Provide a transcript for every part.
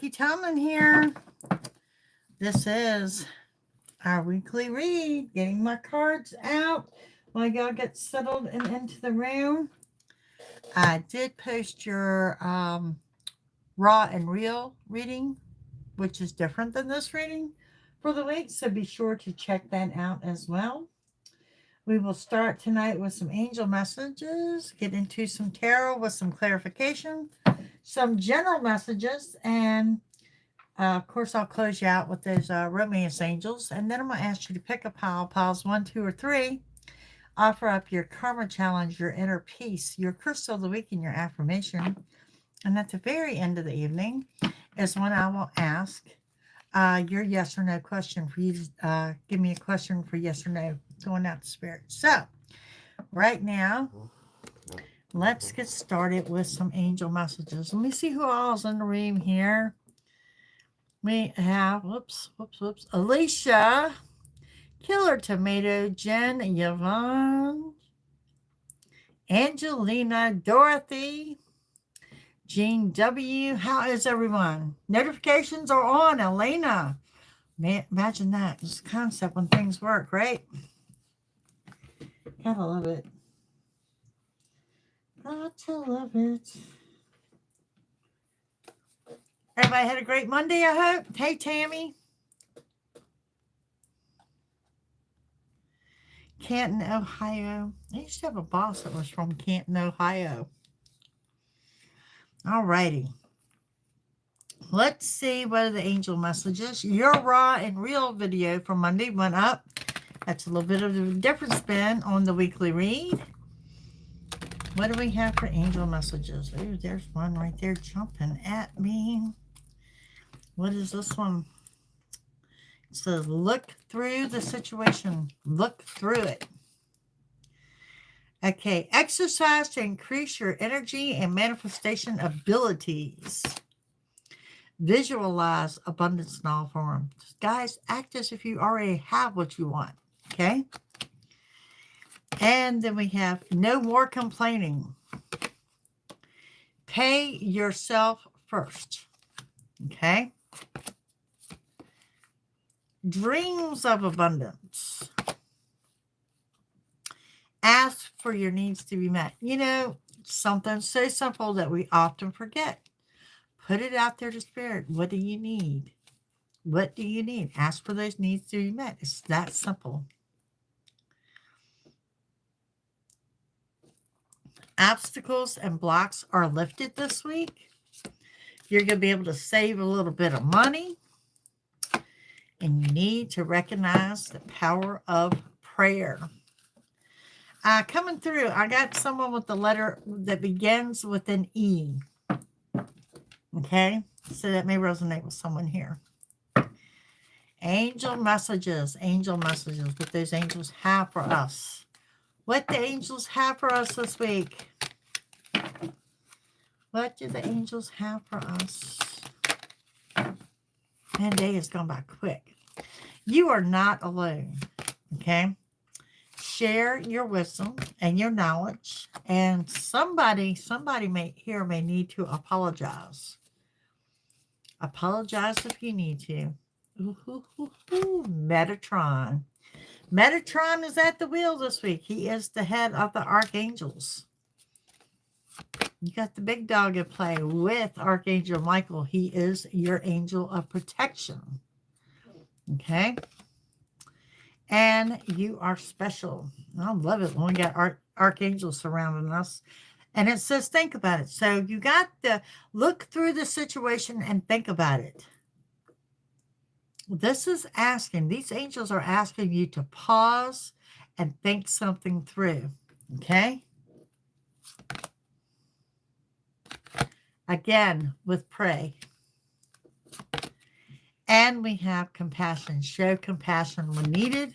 Jackie-Tomlin here. This is our weekly read. Getting my cards out while y'all get settled and into the room. I did post your raw and real reading, which is different than this reading for the week. So be sure to check that out as well. We will start tonight with some angel messages, get into some tarot with some clarification, some general messages, and of course I'll close you out with those romance angels. And then I'm going to ask you to pick a pile, piles 1, 2, or 3. Offer up your karma challenge, your inner peace, your crystal of the week, and your affirmation. And at the very end of the evening is when I will ask your yes or no question for you to give me a question for yes or no going out to spirit. So right now, let's get started with some angel messages. Let me see who all is in the room here. We have, whoops, Alicia, Killer Tomato, Jen, Yvonne, Angelina, Dorothy, Jean W. How is everyone? Notifications are on, Elena. Man, imagine that. It's a concept when things work, right? Gotta love it. Got to love it. Everybody had a great Monday, I hope. Hey, Tammy. Canton, Ohio. I used to have a boss that was from Canton, Ohio. All righty. Let's see what are the angel messages. Your raw and real video for Monday went up. That's a little bit of a different spin on the weekly read. What do we have for angel messages? Oh, there's one right there jumping at me. What is this one? It says, look through the situation. Look through it. Okay, exercise to increase your energy and manifestation abilities. Visualize abundance in all forms. Guys, act as if you already have what you want. Okay? And then we have no more complaining. Pay yourself first. Okay? Dreams of abundance. Ask for your needs to be met. You know, something so simple that we often forget. Put it out there to spirit. What do you need? What do you need? Ask for those needs to be met. It's that simple. Obstacles and blocks are lifted this week. You're going to be able to save a little bit of money. And you need to recognize the power of prayer. Coming through, I got someone with the letter that begins with an E. Okay? So that may resonate with someone here. Angel messages, what those angels have for us. What the angels have for us this week. What do the angels have for us? Man, day has gone by quick. You are not alone, okay? Share your wisdom and your knowledge, and somebody may need to apologize. Apologize if you need to. Metatron. Metatron is at the wheel this week. He is the head of the archangels. You got the big dog at play with Archangel Michael. He is your angel of protection. Okay? And you are special. I love it when we got archangels surrounding us. And it says, think about it. So you got to look through the situation and think about it. This is asking, these angels are asking you to pause and think something through. Okay? Again, with pray. And we have compassion. Show compassion when needed.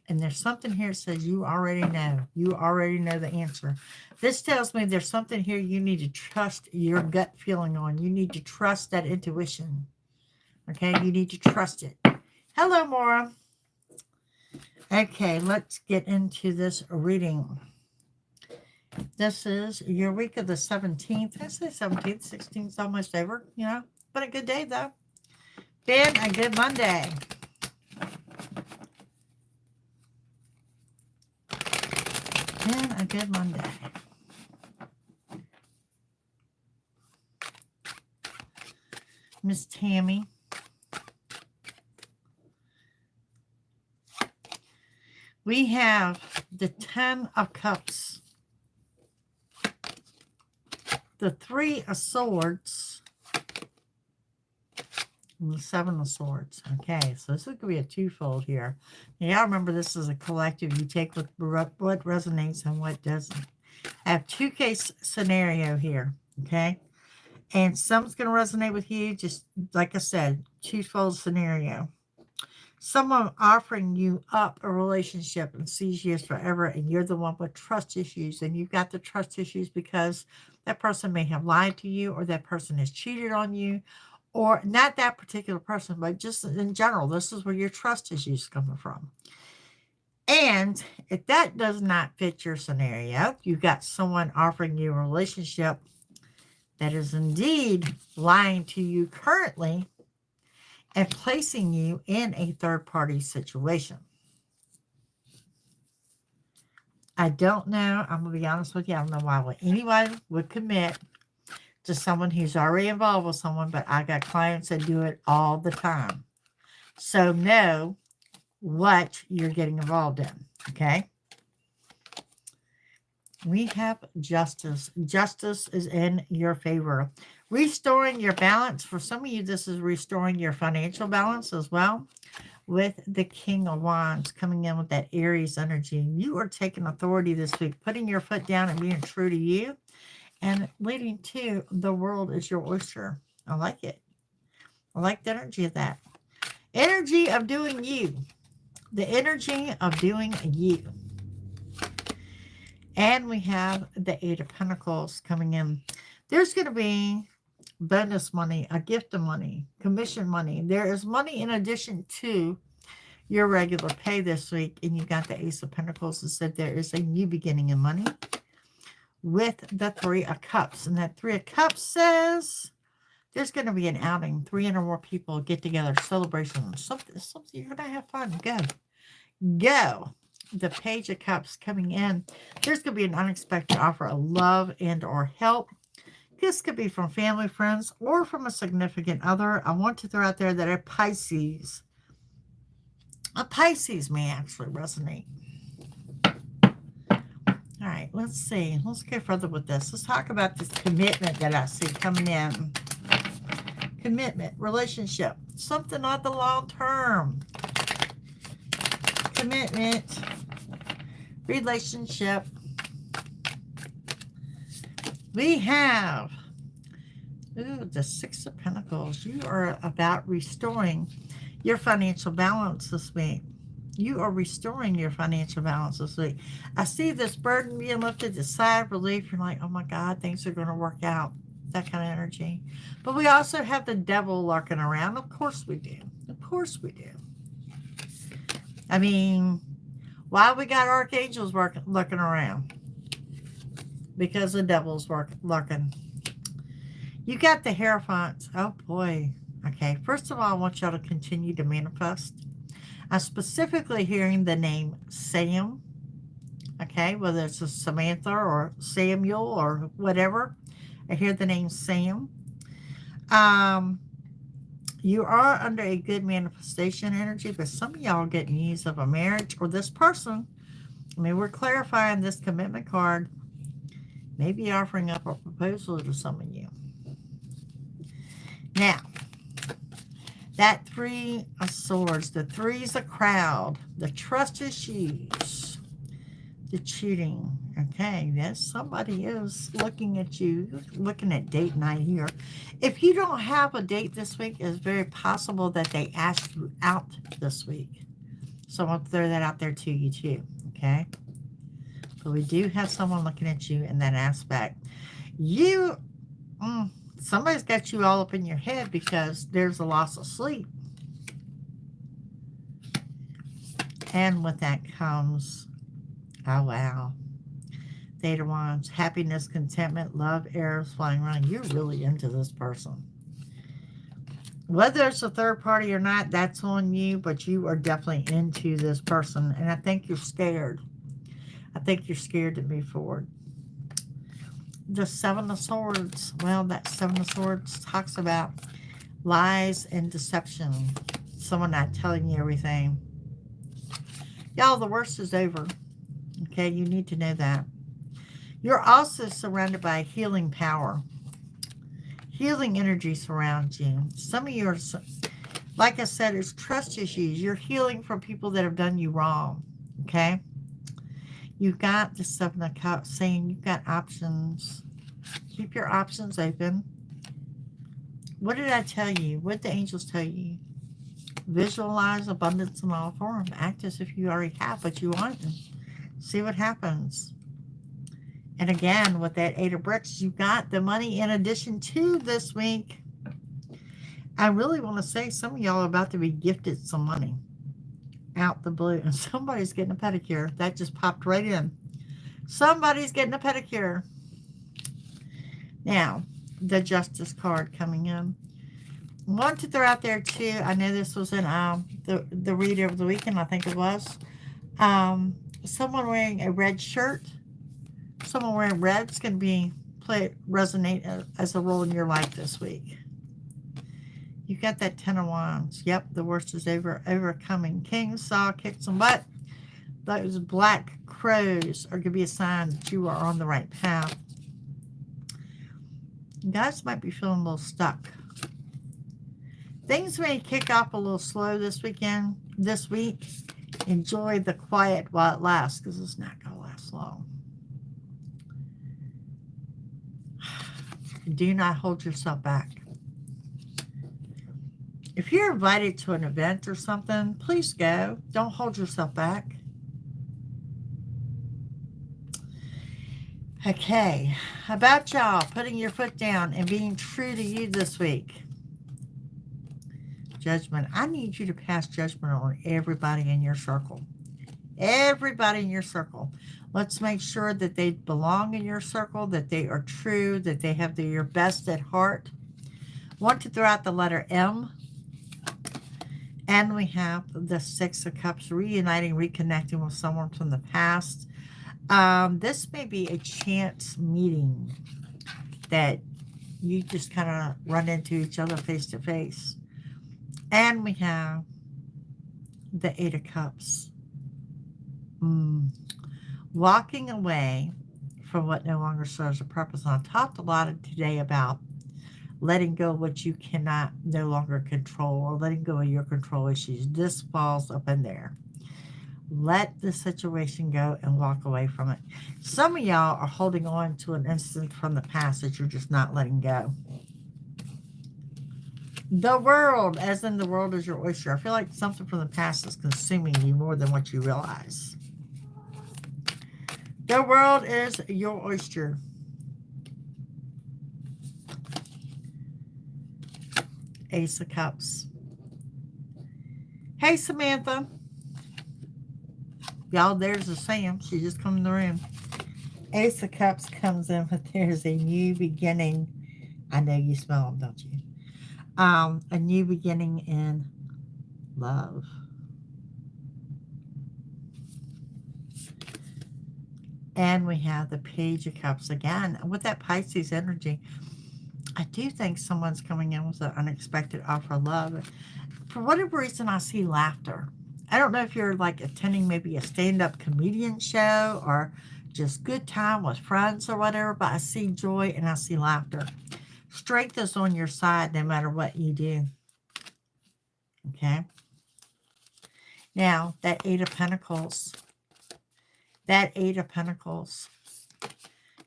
And there's something here that says you already know. You already know the answer. This tells me there's something here you need to trust your gut feeling on. You need to trust that intuition. Okay? You need to trust it. Hello, Maura. Okay, let's get into this reading. This is your week of the 17th. I say 17th, 16th, almost over, you know. Been a good day, though. Been a good Monday. Been a good Monday. Miss Tammy. We have the 10 of Cups, the 3 of Swords, and the 7 of Swords. Okay, so this is going to be a twofold here. Now, remember, this is a collective. You take what resonates and what doesn't. I have 2-case scenario here, okay? And some's going to resonate with you, just like I said, twofold scenario. Someone offering you up a relationship and sees you as forever, and you're the one with trust issues, and you've got the trust issues because that person may have lied to you, or that person has cheated on you, or not that particular person, but just in general, this is where your trust issues coming from. And if that does not fit your scenario, you've got someone offering you a relationship that is indeed lying to you currently and placing you in a third-party situation. I don't know. I'm going to be honest with you. I don't know why anyone would commit to someone who's already involved with someone, but I got clients that do it all the time. So know what you're getting involved in, okay? We have Justice. Justice is in your favor. Restoring your balance. For some of you, this is restoring your financial balance as well. With the King of Wands coming in with that Aries energy. You are taking authority this week, putting your foot down and being true to you, and leading to the world is your oyster. I like it. I like the energy of that. Energy of doing you. The energy of doing you. And we have the 8 of Pentacles coming in. There's going to be bonus money, a gift of money, commission money. There is money in addition to your regular pay this week. And you got the Ace of Pentacles that said there is a new beginning in money with the 3 of Cups. And that 3 of Cups says there's going to be an outing. 3 or more people get together, celebration, something you're going to have fun. Go. The Page of Cups coming in. There's going to be an unexpected offer of love and or help. This could be from family, friends, or from a significant other. I want to throw out there that a Pisces may actually resonate. All right, let's see. Let's go further with this. Let's talk about this commitment that I see coming in. Commitment, relationship, something on the long term. Commitment, relationship. We have the 6 of Pentacles. You are about restoring your financial balance this week. You are restoring your financial balance this week. I see this burden being lifted, this sigh of relief. You're like, oh my God, things are going to work out. That kind of energy. But we also have the devil lurking around. Of course we do. Of course we do. I mean, why we got archangels looking around? Because the devil's lurking. You got the Hierophants. Oh boy. Okay, first of all, I want y'all to continue to manifest. I'm specifically hearing the name Sam. Okay, whether it's a Samantha or Samuel or whatever. I hear the name Sam. You are under a good manifestation energy, but some of y'all get news of a marriage or this person. I mean, we're clarifying this commitment card. Maybe offering up a proposal to some of you. Now, that 3 of Swords, the 3 is a crowd, the trust issues, the cheating. Okay, yes, somebody is looking at you, looking at date night here. If you don't have a date this week, it's very possible that they ask you out this week. So I'll throw that out there to you too, okay? But we do have someone looking at you in that aspect. Somebody's got you all up in your head because there's a loss of sleep. And with that comes, oh wow, 8 of Wands, happiness, contentment, love, arrows flying around. You're really into this person. Whether it's a third party or not, that's on you, but you are definitely into this person. And I think you're scared. I think you're scared to move forward. The Seven of Swords. Well, that Seven of Swords talks about lies and deception. Someone not telling you everything. Y'all, the worst is over. Okay, you need to know that. You're also surrounded by healing power. Healing energy surrounds you. Some of you are, like I said, it's trust issues. You're healing from people that have done you wrong. Okay? You've got the Seven of Cups saying you've got options. Keep your options open. What did I tell you? What did the angels tell you? Visualize abundance in all form. Act as if you already have what you want. See what happens. And again, with that Eight of Bricks, you got the money in addition to this week. I really want to say some of y'all are about to be gifted some money out the blue. And somebody's getting a pedicure. That just popped right in. Somebody's getting a pedicure. Now, the Justice card coming in. One to throw out there too. I know this was in the read over the weekend, I think it was. Someone wearing a red shirt. Someone wearing red is going to resonate as a role in your life this week. You got that Ten of Wands. Yep, the worst is overcoming. King Saw kicked some butt. Those black crows are going to be a sign that you are on the right path. You guys might be feeling a little stuck. Things may kick off a little slow this week. Enjoy the quiet while it lasts, because it's not going to last long. Do not hold yourself back. If you're invited to an event or something, please go. Don't hold yourself back. Okay, about y'all putting your foot down and being true to you this week. Judgment. I need you to pass judgment on everybody in your circle. Everybody in your circle. Let's make sure that they belong in your circle, that they are true, that they have your best at heart. Want to throw out the letter M. And we have the Six of Cups, reuniting, reconnecting with someone from the past. This may be a chance meeting that you just kind of run into each other face to face. And we have the Eight of Cups. Walking away from what no longer serves a purpose. And I talked a lot today about letting go of what you cannot no longer control, or letting go of your control issues. This falls up in there. Let the situation go and walk away from it. Some of y'all are holding on to an incident from the past that you're just not letting go. The world, as in the world is your oyster. I feel like something from the past is consuming you more than what you realize. The world is your oyster. Ace of Cups. Hey, Samantha. Y'all, there's a Sam. She just come in the room. Ace of Cups comes in, but there's a new beginning. I know you smell them, don't you? A new beginning in love. And we have the Page of Cups again. With that Pisces energy, I do think someone's coming in with an unexpected offer of love. For whatever reason, I see laughter. I don't know if you're like attending maybe a stand-up comedian show or just good time with friends or whatever, but I see joy and I see laughter. Strength is on your side no matter what you do. Okay? Now, that Eight of Pentacles. That Eight of Pentacles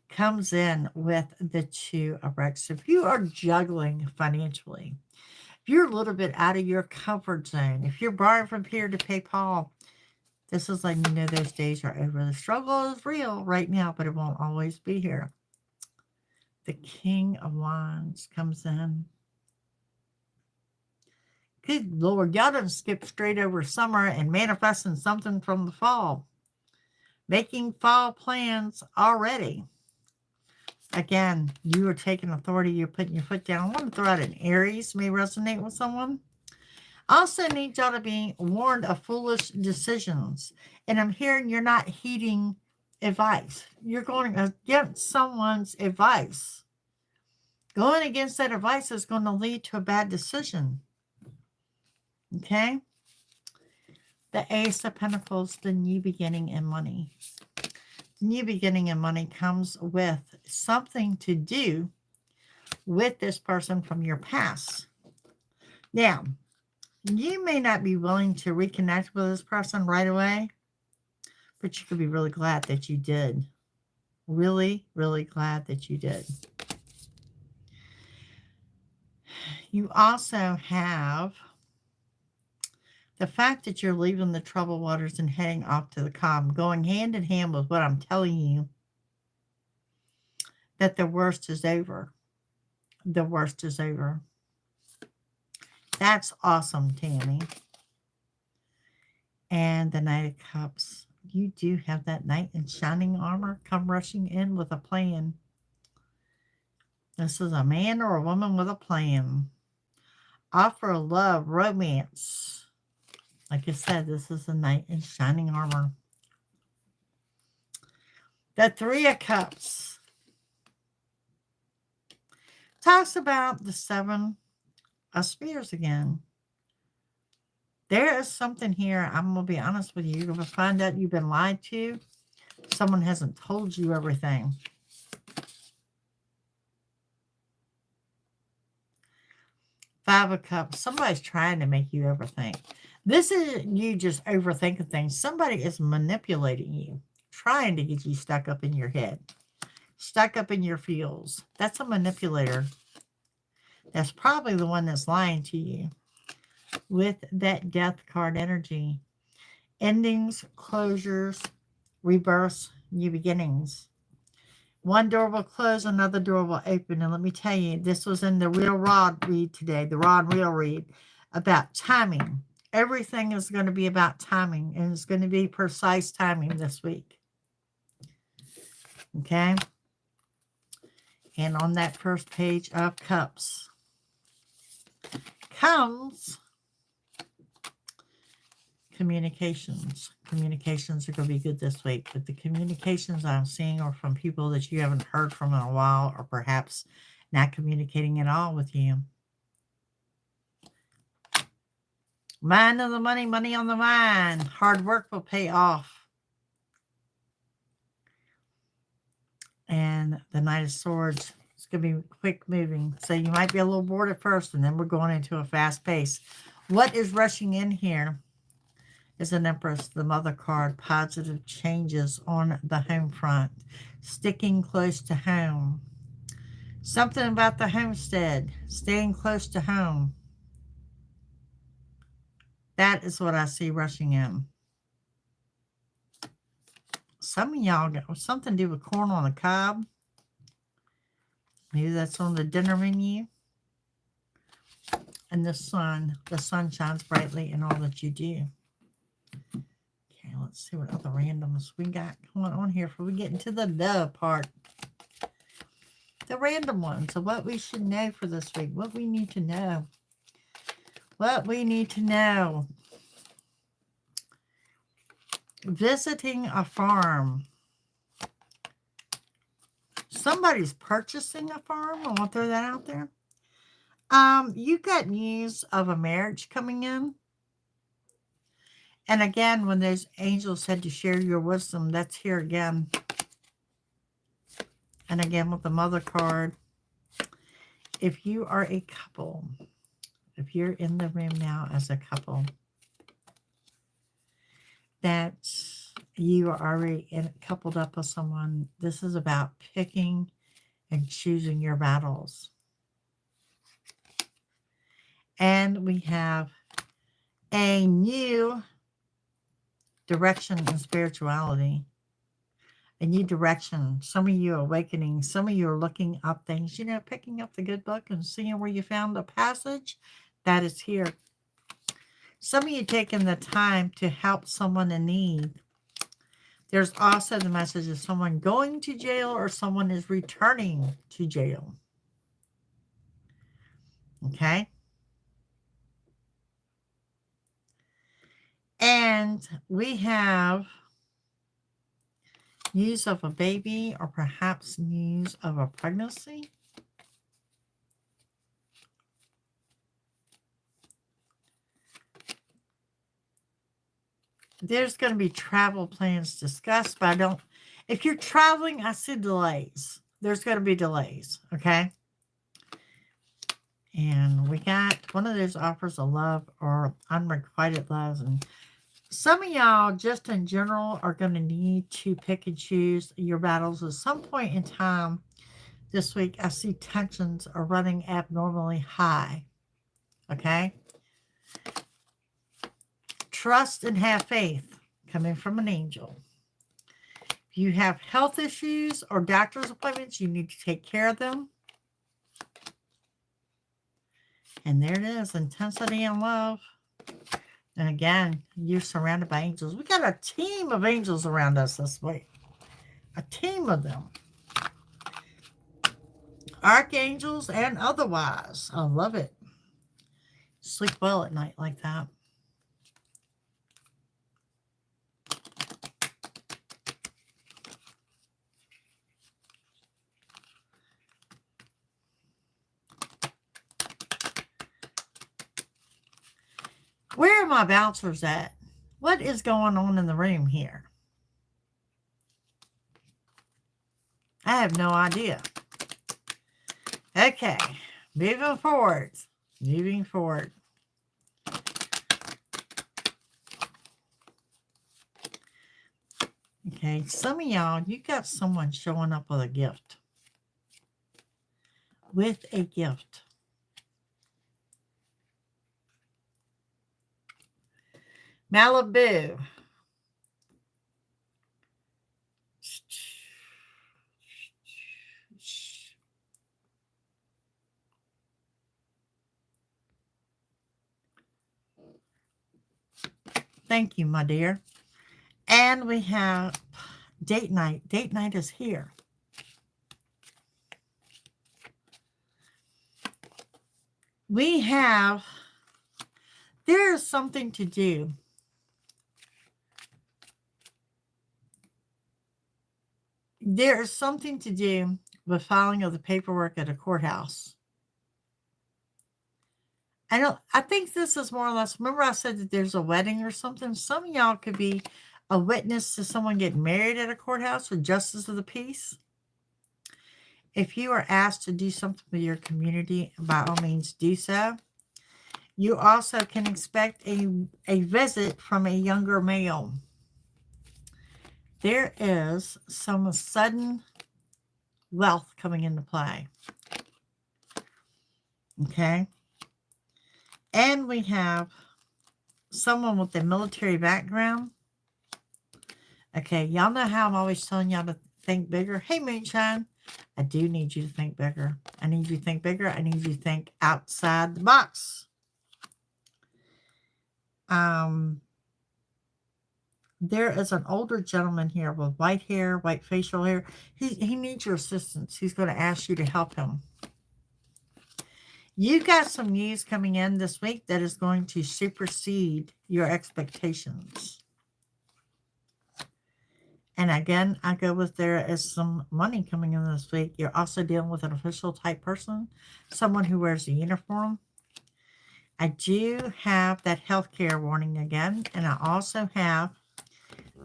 comes in with the Two of Wrecks. If you are juggling financially, if you're a little bit out of your comfort zone, if you're borrowing from Peter to pay Paul, this is letting you know those days are over. The struggle is real right now, but it won't always be here. The King of Wands comes in. Good Lord, y'all done skip straight over summer and manifesting something from the fall. Making fall plans already. Again, you are taking authority. You're putting your foot down. I want to throw out an Aries may resonate with someone. I also need y'all to be warned of foolish decisions. And I'm hearing you're not heeding advice. You're going against someone's advice. Going against that advice is going to lead to a bad decision. Okay? The Ace of Pentacles, the new beginning in money. The new beginning in money comes with something to do with this person from your past. Now, you may not be willing to reconnect with this person right away, but you could be really glad that you did. Really, really glad that you did. You also have the fact that you're leaving the troubled waters and heading off to the calm, going hand in hand with what I'm telling you, that the worst is over. The worst is over. That's awesome, Tammy. And the Knight of Cups. You do have that knight in shining armor come rushing in with a plan. This is a man or a woman with a plan. Offer love, romance. Like I said, this is a knight in shining armor. The Three of Cups talks about the Seven of Spears again. There is something here. I'm going to be honest with you. You're going to find out you've been lied to. Someone hasn't told you everything. Five of Cups. Somebody's trying to make you overthink. This isn't you just overthinking things. Somebody is manipulating you, trying to get you stuck up in your head, stuck up in your feels. That's a manipulator. That's probably the one that's lying to you with that Death card energy. Endings, closures, rebirths, new beginnings. One door will close, another door will open. And let me tell you, this was in the Real Raw read today, the Raw and Real read, about timing. Everything is going to be about timing, and it's going to be precise timing this week. Okay? And on that first page of Cups comes communications. Communications are going to be good this week, but the communications I'm seeing are from people that you haven't heard from in a while, or perhaps not communicating at all with you. Mind on the money, money on the mind. Hard work will pay off. And the Knight of Swords, it's going to be quick moving. So you might be a little bored at first, and then we're going into a fast pace. What is rushing in here is an Empress, the Mother card. Positive changes on the home front. Sticking close to home. Something about the homestead. Staying close to home. That is what I see rushing in. Some of y'all got something to do with corn on the cob. Maybe that's on the dinner menu. And the sun shines brightly in all that you do. Okay, let's see what other randoms we got going on here before we get into the love part. The random ones of what we should know for this week. What we need to know. What we need to know. Visiting a farm. Somebody's purchasing a farm. I want to throw that out there. You got news of a marriage coming in. And again, when those angels said to share your wisdom, that's here again. And again, with the Mother card. If you are a couple, if you're in the room now as a couple, that you are already coupled up with someone, this is about picking and choosing your battles. And we have a new direction in spirituality. A new direction. Some of you are awakening. Some of you are looking up things. You know, picking up the good book and seeing where you found the passage. That is here. Some of you taking the time to help someone in need. There's also the message of someone going to jail or someone is returning to jail. Okay? And we have news of a baby or perhaps news of a pregnancy. There's going to be travel plans discussed, but I don't. If you're traveling, I see delays. There's going to be delays, okay? And we got one of those offers of love or unrequited love. And some of y'all, just in general, are going to need to pick and choose your battles. At some point in time this week, I see tensions are running abnormally high, okay? Trust and have faith coming from an angel. If you have health issues or doctor's appointments, you need to take care of them. And there it is, intensity and love. And again, you're surrounded by angels. We got a team of angels around us this week. A team of them. Archangels and otherwise. I love it. Sleep well at night like that. Where are my bouncers at? What is going on in the room here? I have no idea. Okay, moving forward. Moving forward. Okay, some of y'all, you got someone showing up with a gift. With a gift. Malibu. Thank you, my dear. And we have date night. Date night is here. We have, there's something to do. There is something to do with filing of the paperwork at a courthouse. I think this is more or less, remember I said that there's a wedding or something? Some of y'all could be a witness to someone getting married at a courthouse or justice of the peace. If you are asked to do something with your community, by all means do so. You also can expect a visit from a younger male. There is some sudden wealth coming into play. Okay. And we have someone with a military background. Okay, y'all know how I'm always telling y'all to think bigger. Hey, Moonshine, I do need you to think bigger. I need you to think bigger. I need you to think outside the box. There is an older gentleman here with white hair, white facial hair. He needs your assistance. He's going to ask you to help him. You got some news coming in this week that is going to supersede your expectations. And again, I go with there is some money coming in this week. You're also dealing with an official type person, someone who wears a uniform. I do have that healthcare warning again, and I also have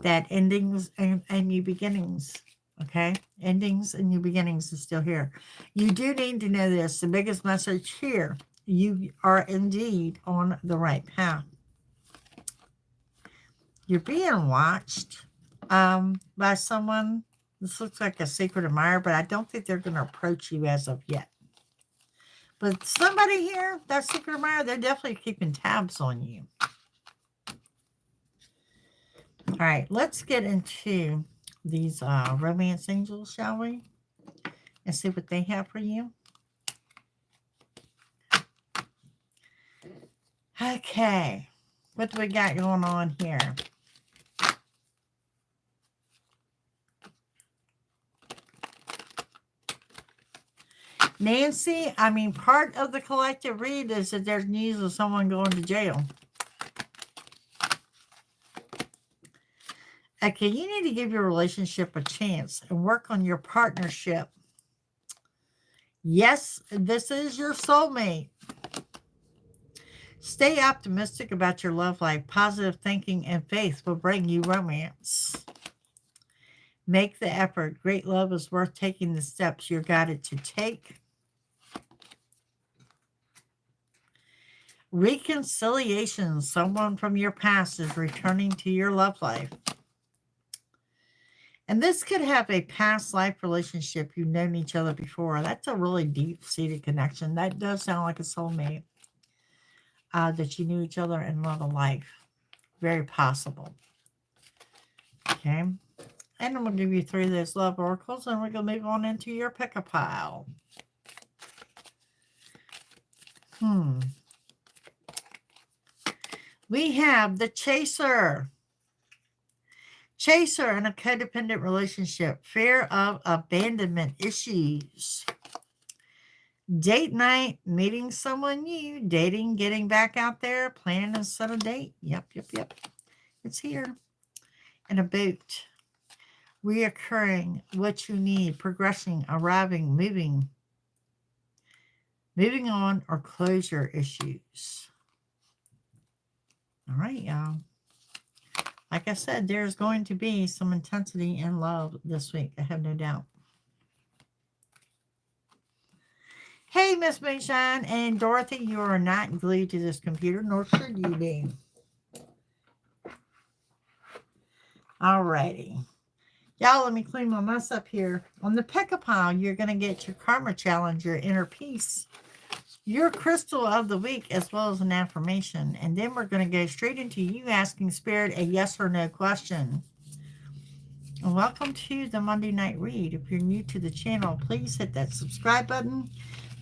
that endings and new beginnings. Okay, endings and new beginnings is still here. You do need to know this. The biggest message here, you are indeed on the right path. You're being watched by someone. This looks like a secret admirer, but I don't think they're going to approach you as of yet. But somebody here, that secret admirer, they're definitely keeping tabs on you. All right, let's get into these romance angels, shall we? And see what they have for you. Okay, what do we got going on here? Nancy, I mean, part of the collective read is that there's news of someone going to jail. Okay, you need to give your relationship a chance and work on your partnership. Yes, this is your soulmate. Stay optimistic about your love life. Positive thinking and faith will bring you romance. Make the effort. Great love is worth taking the steps you're guided to take. Reconciliation. Someone from your past is returning to your love life. And this could have a past life relationship. You've known each other before. That's a really deep-seated connection. That does sound like a soulmate. That you knew each other in another life. Very possible. Okay. And I'm going to give you 3 of those love oracles, and we're going to move on into your pick-a-pile. We have the Chaser. Chaser in a codependent relationship. Fear of abandonment issues. Date night, meeting someone new, dating, getting back out there, planning to set a date. Yep. It's here. And a boat. Reoccurring, what you need, progressing, arriving, moving on, or closure issues. All right, y'all. Like I said, there's going to be some intensity in love this week. I have no doubt. Hey, Miss Moonshine and Dorothy, you are not glued to this computer, nor should you be. All righty. Y'all, let me clean my mess up here. On the pick-a-pile, you're going to get your karma challenge, your inner peace, your crystal of the week, as well as an affirmation. And then we're going to go straight into you asking Spirit a yes or no question. And welcome to the Monday Night Read. If you're new to the channel, please hit that subscribe button.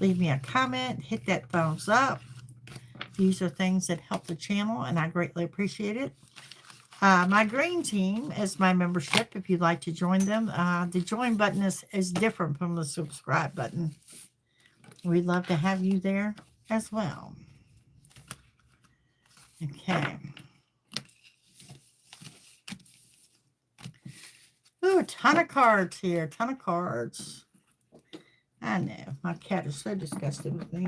Leave me a comment. Hit that thumbs up. These are things that help the channel, and I greatly appreciate it. My green team is my membership. If you'd like to join them, the join button is different from the subscribe button. We'd love to have you there as well. Okay. Ooh, a ton of cards here. A ton of cards. I know. My cat is so disgusted with me.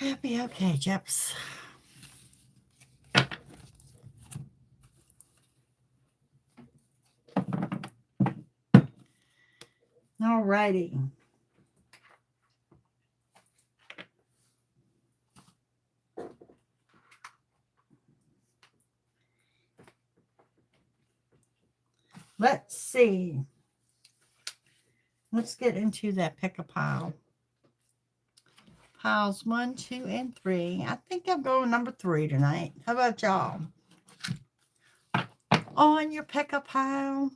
It'll be okay, Jeps. All righty. Let's see. Let's get into that pick-a-pile. Piles 1, 2, and 3. I think I'm going number 3 tonight. How about y'all? On your pick-a-pile.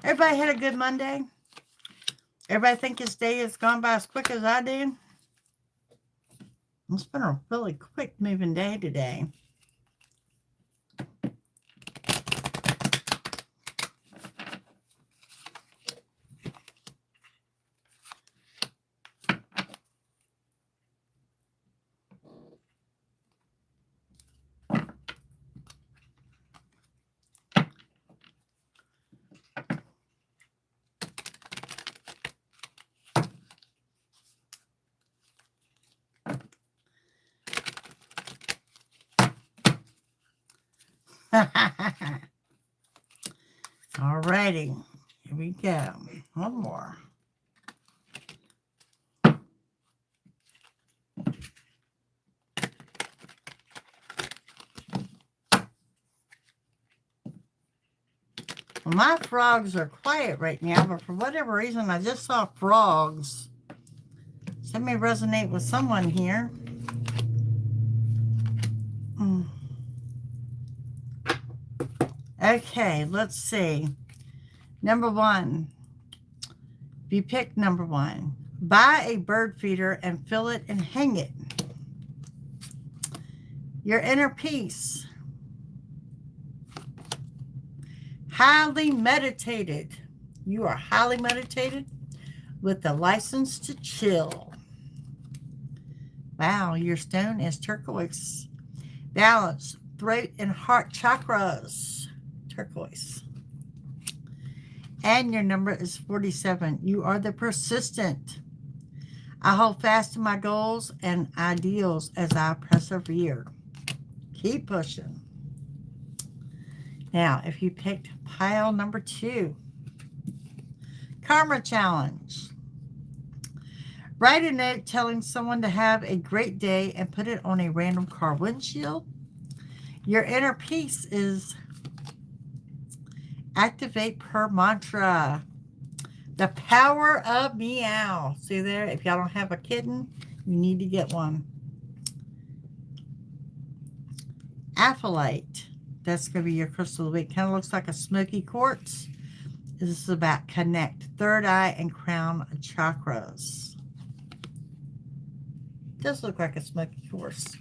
Everybody had a good Monday? Everybody think his day has gone by as quick as I did? It's been a really quick moving day today. All righty, here we go. One more. Well, my frogs are quiet right now, but for whatever reason, I just saw frogs. So that may resonate with someone here. Okay, let's see. Number 1. If you pick number 1, buy a bird feeder and fill it and hang it. Your inner peace. Highly meditated. You are highly meditated with the license to chill. Wow, your stone is turquoise. Balance, throat and heart chakras. Turquoise. And your number is 47. You are the persistent. I hold fast to my goals and ideals as I persevere. Keep pushing. Now, if you picked pile number 2, Karma Challenge. Write a note telling someone to have a great day and put it on a random car windshield. Your inner peace is activate per mantra. The power of meow. See there? If y'all don't have a kitten, you need to get one. Aphelite. That's going to be your crystal of the week. Kind of looks like a smoky quartz. This is about connect third eye and crown chakras. Does look like a smoky quartz.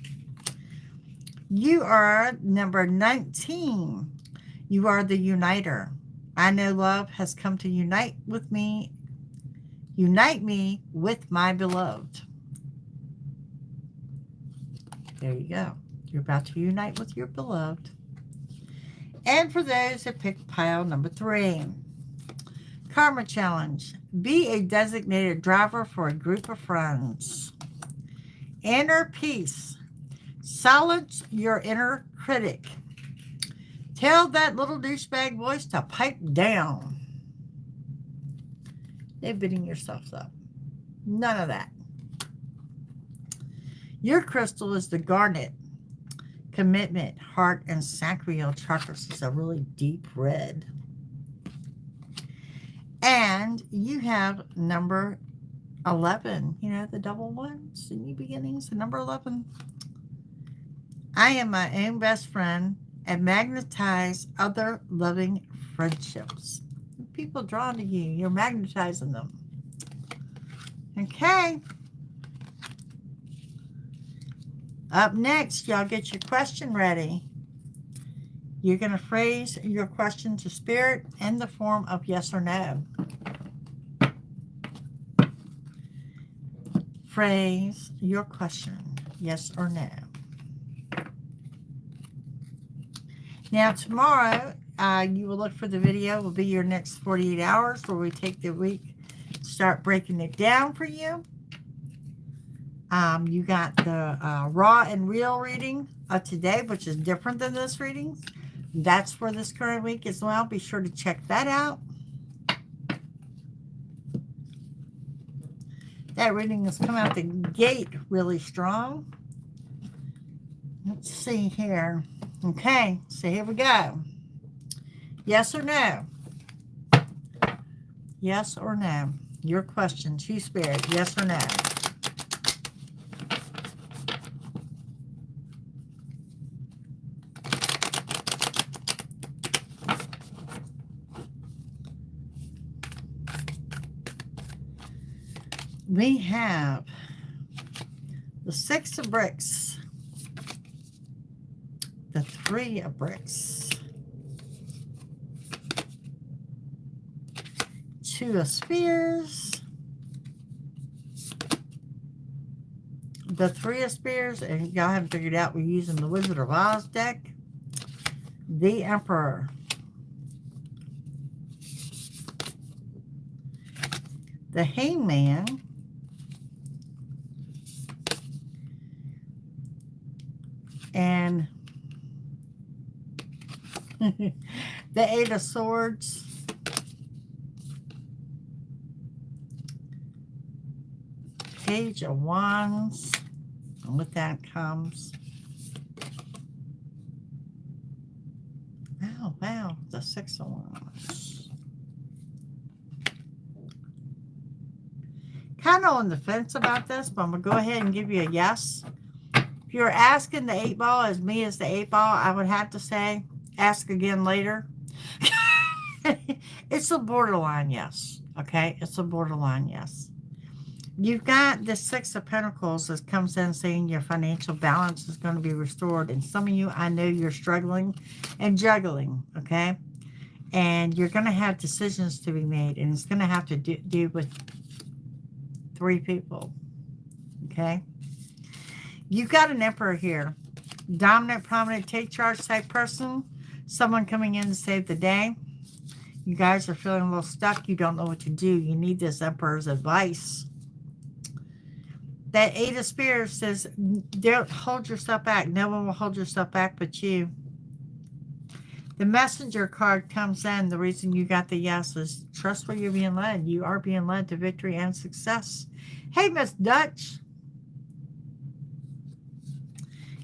You are number 19. You are the uniter. I know love has come to unite me with my beloved. There you go. You're about to unite with your beloved. And for those that picked pile number 3, Karma Challenge. Be a designated driver for a group of friends. Inner peace. Silence your inner critic. Tell that little douchebag voice to pipe down. They're beating yourselves up. None of that. Your crystal is the garnet. Commitment, heart, and sacral chakras is a really deep red. And you have number 11. You know, the double ones in new beginnings. The number 11. I am my own best friend and magnetize other loving friendships. People drawn to you. You're magnetizing them. Okay. Up next, y'all get your question ready. You're going to phrase your question to spirit in the form of yes or no. Phrase your question, yes or no. Now, tomorrow, you will look for the video. Will be your next 48 hours where we take the week, start breaking it down for you. You got the raw and real reading of today, which is different than this reading. That's for this current week as well. Be sure to check that out. That reading has come out the gate really strong. Let's see here. Okay, so here we go. Yes or no? Yes or no? Your question to spirit, yes or no? We have the 6 of bricks, the 3 of bricks, 2 of spears, the 3 of spears, and y'all haven't figured out we're using the Wizard of Oz deck, the Emperor, the Hangman, and the 8 of Swords, Page of Wands, and with that comes, wow, the 6 of Wands. Kind of on the fence about this, but I'm going to go ahead and give you a yes. If you're asking the 8 ball as me as the 8 ball, I would have to say, ask again later. It's a borderline yes. Okay? It's a borderline yes. You've got the 6 of Pentacles that comes in saying your financial balance is going to be restored. And some of you, I know you're struggling and juggling. Okay? And you're going to have decisions to be made. And it's going to have to do with 3 people. Okay? You've got an Emperor here. Dominant, prominent, take charge type person. Someone coming in to save the day. You guys are feeling a little stuck. You don't know what to do. You need this Emperor's advice. That 8 of Spears says, don't hold yourself back. No one will hold yourself back but you. The Messenger card comes in. The reason you got the yes is trust where you're being led. You are being led to victory and success. Hey, Miss Dutch.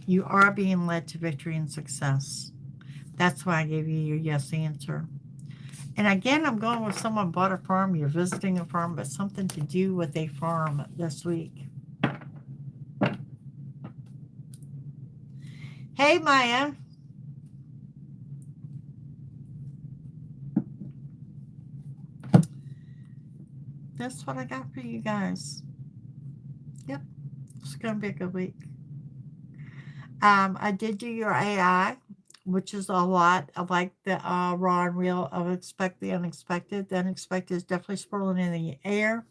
You are being led to victory and success. That's why I gave you your yes answer. And again, I'm going with someone bought a farm. You're visiting a farm, but something to do with a farm this week. Hey, Maya. That's what I got for you guys. Yep. It's going to be a good week. I did do your AI, which is a lot. I like the raw and real of expect the unexpected. The unexpected is definitely swirling in the air.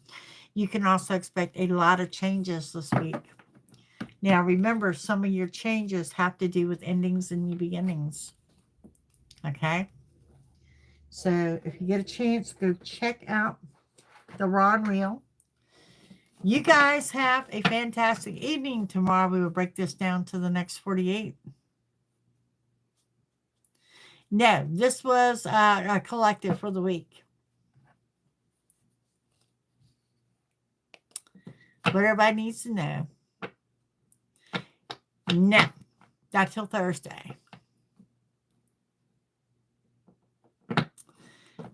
You can also expect a lot of changes this week. Now, remember, some of your changes have to do with endings and new beginnings. Okay? So, if you get a chance, go check out the raw and real. You guys have a fantastic evening. Tomorrow, we will break this down to the next 48. No, this was a collective for the week. What everybody needs to know. No, not till Thursday.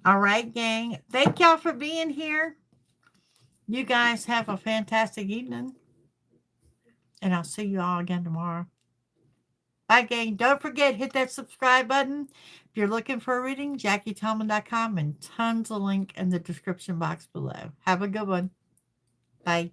All right, gang. Thank y'all for being here. You guys have a fantastic evening. And I'll see you all again tomorrow. Bye, gang. Don't forget, hit that subscribe button. If you're looking for a reading, JackieTomlin.com, and tons of link in the description box below. Have a good one. Bye.